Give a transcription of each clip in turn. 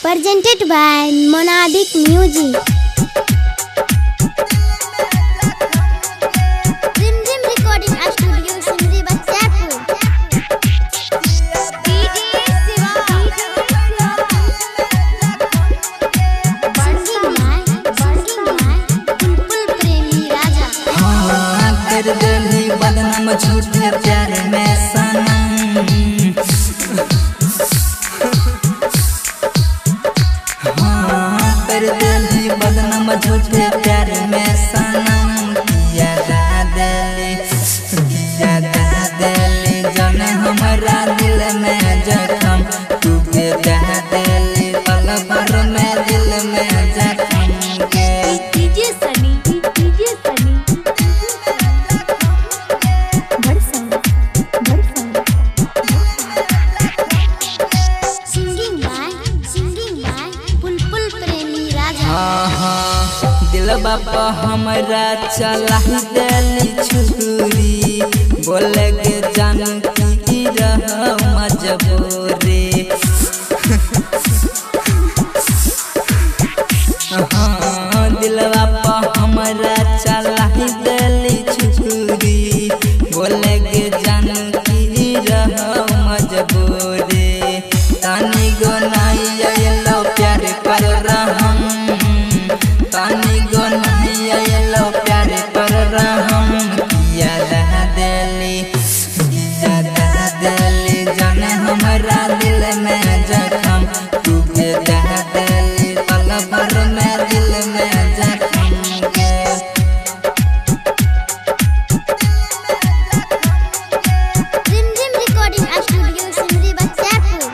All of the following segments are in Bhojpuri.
Presented by Monadic Music. Zim Recording Studio, Simri Bachapur. कर दिली बदनाम झूठे प्यार में सनम। कर दिली बदनाम झूठे प्यार में सनम। किया दिली जन हमारा दिल में जखम। तू के दिली पल भर में दिल में जखम के। दिल बापा हमरा चला दिली छुरी। बोले के जान की रह मजबूरी। दिल बापा हमरा चला दिली छुरी। बोले के जान की रह मजबूरी। तानी गो नहीं आयलो प्यार कर रहम। तानी गो नहीं आयलो प्यार कर रहम। किया दिली जाने हमारा दिल में जखम। तू के दिली पल भर में दिल में जखम के। Zim Recording Studio, Simri Bachapur.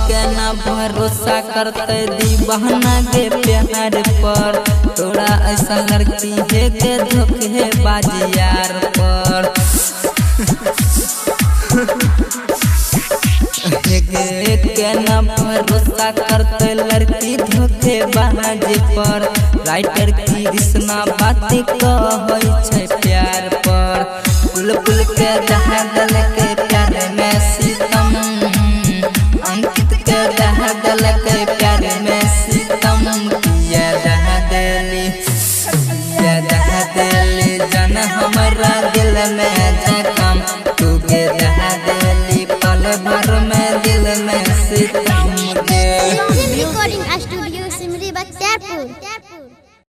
केना भरोसा करते दीवाना के प्यार पर। तोरा ऐसा लड़की है के धोखे बाजियार पर। केना भरोसा करते लड़की धोखे बाजी पर। राइटर कृष्णा बात कहै छै प्यार पर। बुलबुल के